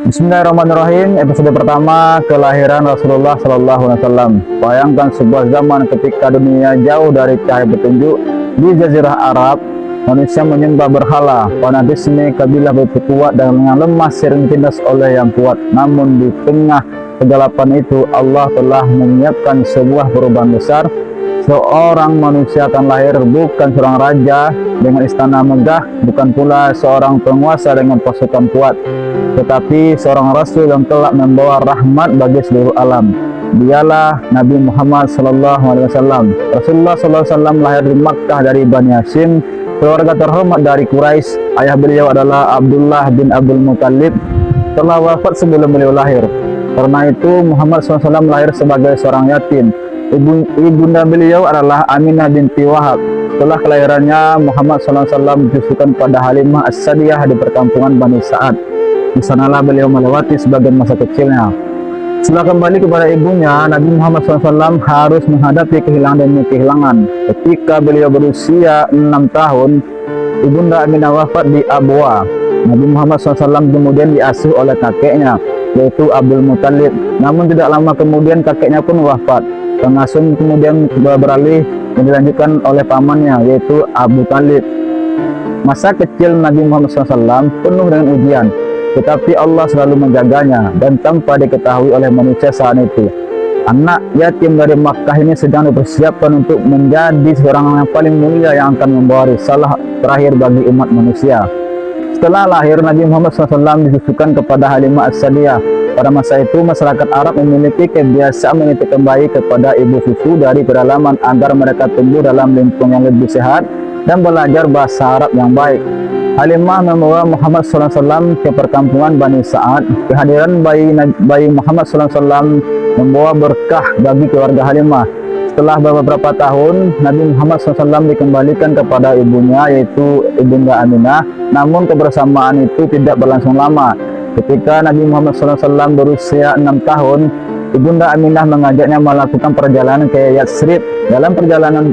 Bismillahirrahmanirrahim. Episode pertama, kelahiran Rasulullah Sallallahu Alaihi Wasallam. Bayangkan sebuah zaman ketika dunia jauh dari cahaya petunjuk. Di Jazirah Arab, manusia menyembah berhala. Fanatisme kabilah begitu kuat dan yang lemah sering ditindas oleh yang kuat. Namun di tengah kegelapan itu, Allah telah menyiapkan sebuah perubahan besar. Seorang manusia akan lahir bukan seorang raja dengan istana megah, bukan pula seorang penguasa dengan pasukan kuat, tetapi seorang rasul yang kelak membawa rahmat bagi seluruh alam. Dialah Nabi Muhammad sallallahu alaihi wasallam. Rasulullah sallallahu alaihi wasallam lahir di Makkah dari Bani Hashim, keluarga terhormat dari Quraisy. Ayah beliau adalah Abdullah bin Abdul Muttalib, telah wafat sebelum beliau lahir. Karena itu Muhammad sallallahu alaihi wasallam lahir sebagai seorang yatim. Ibunda beliau adalah Aminah binti Wahab. Setelah kelahirannya, Muhammad sallallahu alaihi wasallam disusukan pada Halimah As-Sadiyah di perkampungan Bani Sa'ad. Di sanalah beliau melewati sebagian masa kecilnya. Setelah kembali kepada ibunya, Nabi Muhammad SAW harus menghadapi kehilangan demi kehilangan. Ketika beliau berusia 6 tahun, ibunda Aminah wafat di Abwa. Nabi Muhammad SAW kemudian diasuh oleh kakeknya, yaitu Abdul Muttalib. Namun tidak lama kemudian kakeknya pun wafat. Pengasuh kemudian beralih dan dilanjutkan oleh pamannya, yaitu Abu Talib. Masa kecil Nabi Muhammad SAW penuh dengan ujian, tetapi Allah selalu menjaganya dan tanpa diketahui oleh manusia saat itu. Anak yatim dari Makkah ini sedang dipersiapkan untuk menjadi seorang yang paling mulia yang akan membawa risalah terakhir bagi umat manusia. Setelah lahir, Nabi Muhammad SAW disusukan kepada Halimah As-Sadiyah. Pada masa itu, masyarakat Arab memiliki kebiasaan menitipkan bayi kepada ibu susu dari pedalaman agar mereka tumbuh dalam lingkungan yang lebih sehat dan belajar bahasa Arab yang baik. Halimah membawa Muhammad SAW ke perkampungan Bani Sa'ad. Kehadiran bayi Muhammad SAW membawa berkah bagi keluarga Halimah. Setelah beberapa tahun, Nabi Muhammad SAW dikembalikan kepada ibunya, yaitu ibunda Aminah. Namun kebersamaan itu tidak berlangsung lama. Ketika Nabi Muhammad SAW berusia 6 tahun, ibunda Aminah mengajaknya melakukan perjalanan ke Yatsrib. Dalam perjalanan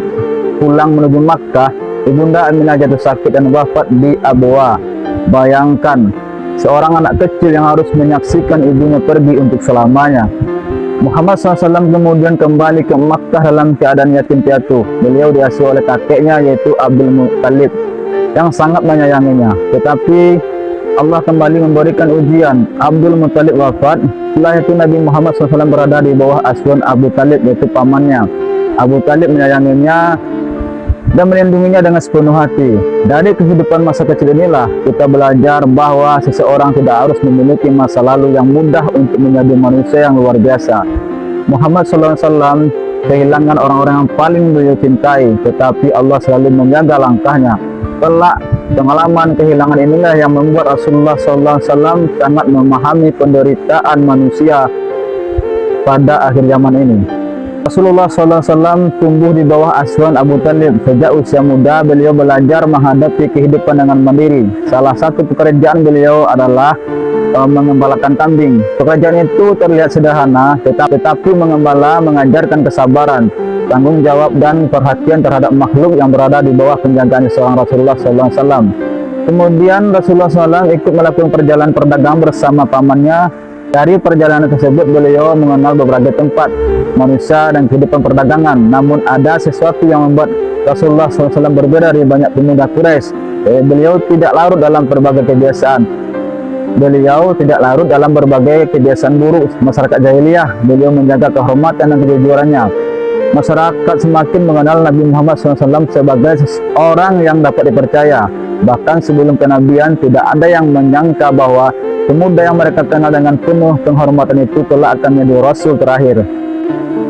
pulang menuju Makkah, ibunda Aminah jatuh sakit dan wafat di Abwa. Bayangkan, seorang anak kecil yang harus menyaksikan ibunya pergi untuk selamanya. Muhammad SAW kemudian kembali ke Makkah dalam keadaan yatim piatu. Beliau diasuh oleh kakeknya, yaitu Abdul Muttalib, yang sangat menyayanginya. Tetapi Allah kembali memberikan ujian. Abdul Muttalib wafat. Setelah itu Nabi Muhammad SAW berada di bawah asuhan Abu Talib, yaitu pamannya. Abu Talib menyayanginya dan melindunginya dengan sepenuh hati. Dari kehidupan masa kecil inilah kita belajar bahwa seseorang tidak harus memiliki masa lalu yang mudah untuk menjadi manusia yang luar biasa. Muhammad SAW kehilangan orang-orang yang paling beliau cintai, tetapi Allah selalu menjaga langkahnya. Kelak, pengalaman kehilangan inilah yang membuat Rasulullah SAW sangat memahami penderitaan manusia pada akhir zaman ini. Rasulullah SAW tumbuh di bawah asuhan Abu Talib. Sejak usia muda, beliau belajar menghadapi kehidupan dengan mandiri. Salah satu pekerjaan beliau adalah mengembalakan kambing. Pekerjaan itu terlihat sederhana, tetapi mengembala mengajarkan kesabaran, tanggung jawab dan perhatian terhadap makhluk yang berada di bawah penjagaan seorang Rasulullah SAW. Kemudian Rasulullah SAW ikut melakukan perjalanan perdagangan bersama pamannya. Dari perjalanan tersebut beliau mengenal beberapa tempat, manusia dan kehidupan perdagangan. Namun ada sesuatu yang membuat Rasulullah SAW berbeda dari banyak pemuda Quraisy. Beliau tidak larut dalam berbagai kebiasaan. Beliau tidak larut dalam berbagai kebiasaan buruk masyarakat jahiliyah. Beliau menjaga kehormatan dan kejujurannya. Masyarakat semakin mengenal Nabi Muhammad SAW sebagai orang yang dapat dipercaya. Bahkan sebelum kenabian, tidak ada yang menyangka bahwa pemuda yang mereka kenal dengan penuh penghormatan itu kelak akan menjadi Rasul terakhir.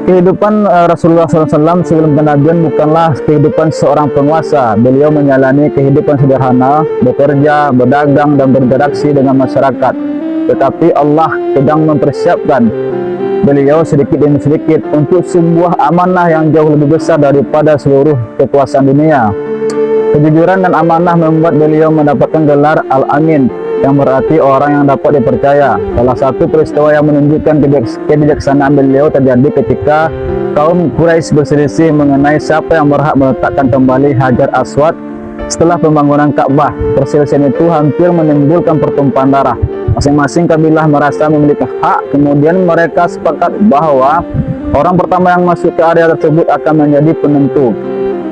Kehidupan Rasulullah SAW sebelum kenabian bukanlah kehidupan seorang penguasa. Beliau menjalani kehidupan sederhana, bekerja, berdagang, dan berinteraksi dengan masyarakat. Tetapi Allah sedang mempersiapkan beliau sedikit demi sedikit untuk sebuah amanah yang jauh lebih besar daripada seluruh kekuasaan dunia. Kejujuran dan amanah membuat beliau mendapatkan gelar Al-Amin, yang berarti orang yang dapat dipercaya. Salah satu peristiwa yang menunjukkan kebijaksanaan beliau terjadi ketika kaum Quraisy berselisih mengenai siapa yang berhak meletakkan kembali Hajar Aswad setelah pembangunan Ka'bah. Perselisihan itu hampir menimbulkan pertumpahan darah. Masing-masing kabilah merasa memiliki hak. Kemudian mereka sepakat bahwa orang pertama yang masuk ke area tersebut akan menjadi penentu.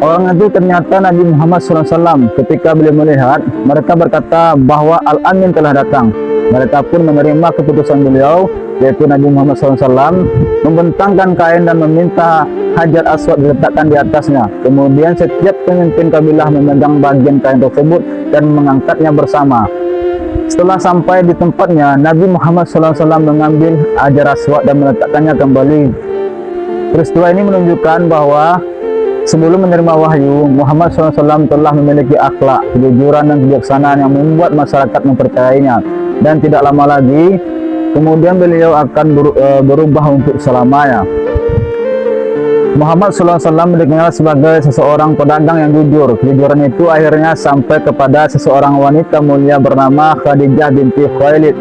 Orang itu ternyata Nabi Muhammad SAW. Ketika beliau melihat, mereka berkata bahwa Al-Amin telah datang. Mereka pun menerima keputusan beliau, yaitu Nabi Muhammad SAW, membentangkan kain dan meminta Hajar Aswad diletakkan di atasnya. Kemudian setiap pemimpin kabilah memegang bagian kain tersebut dan mengangkatnya bersama. Setelah sampai di tempatnya, Nabi Muhammad SAW mengambil Hajar Aswad dan meletakkannya kembali. Peristiwa ini menunjukkan bahwa sebelum menerima wahyu, Muhammad SAW telah memiliki akhlak, kejujuran dan kebijaksanaan yang membuat masyarakat mempercayainya. Dan tidak lama lagi, kemudian beliau akan berubah untuk selamanya. Muhammad SAW dikenal sebagai seseorang pedagang yang jujur. Kejujuran itu akhirnya sampai kepada seseorang wanita mulia bernama Khadijah binti Khuwailid.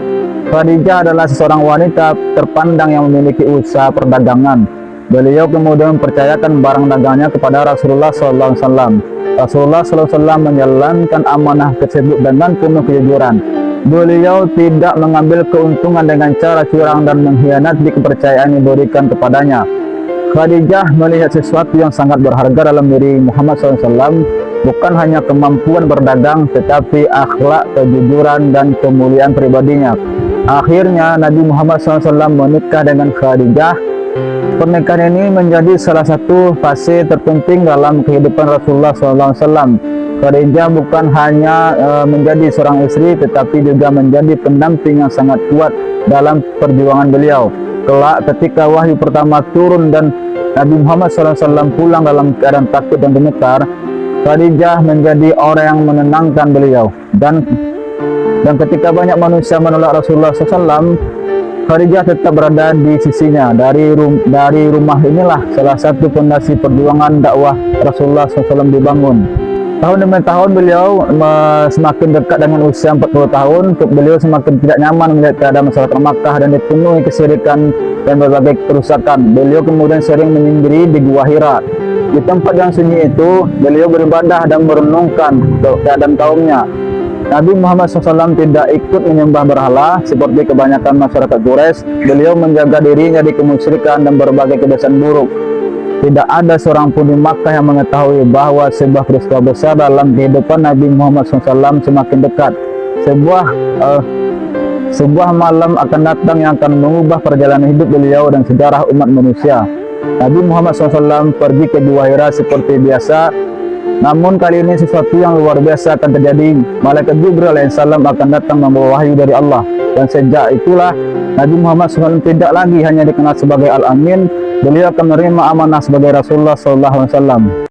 Khadijah adalah seseorang wanita terpandang yang memiliki usaha perdagangan. Beliau kemudian mempercayakan barang dagangnya kepada Rasulullah SAW. Rasulullah SAW menjalankan amanah tersebut dengan penuh kejujuran. Beliau tidak mengambil keuntungan dengan cara curang dan mengkhianati kepercayaan yang diberikan kepadanya. Khadijah melihat sesuatu yang sangat berharga dalam diri Muhammad SAW, bukan hanya kemampuan berdagang, tetapi akhlak, kejujuran, dan kemuliaan pribadinya. Akhirnya Nabi Muhammad SAW menikah dengan Khadijah. Pernikahan ini menjadi salah satu fase terpenting dalam kehidupan Rasulullah SAW. Khadijah bukan hanya menjadi seorang istri, tetapi juga menjadi pendamping yang sangat kuat dalam perjuangan beliau. Kelak ketika wahyu pertama turun dan Nabi Muhammad SAW pulang dalam keadaan takut dan gemetar, Khadijah menjadi orang yang menenangkan beliau. Dan ketika banyak manusia menolak Rasulullah SAW, Khadijah tetap berada di sisinya. Dari rumah inilah salah satu fondasi perjuangan dakwah Rasulullah SAW dibangun. Tahun demi tahun beliau semakin dekat dengan usia 40 tahun. Beliau semakin tidak nyaman melihat keadaan masyarakat Makkah dan dipenuhi kesyirikan dan berbagai kerusakan. Beliau kemudian sering menyendiri di Gua Hira. Di tempat yang sunyi itu, beliau beribadah dan merenungkan keadaan kaumnya. Nabi Muhammad SAW tidak ikut menyembah berhala seperti kebanyakan masyarakat Quraisy. Beliau menjaga dirinya dari kemusyrikan dan berbagai kebiasaan buruk. Tidak ada seorang pun di Makkah yang mengetahui bahwa sebuah peristiwa besar dalam kehidupan Nabi Muhammad SAW semakin dekat. Sebuah malam akan datang yang akan mengubah perjalanan hidup beliau dan sejarah umat manusia. Nabi Muhammad SAW pergi ke Gua Hira seperti biasa, namun kali ini sesuatu yang luar biasa akan terjadi. Malaikat Jibril alaihissalam akan datang membawa wahyu dari Allah. Dan sejak itulah Nabi Muhammad SAW tidak lagi hanya dikenal sebagai Al-Amin. Beliau akan menerima amanah sebagai Rasulullah SAW.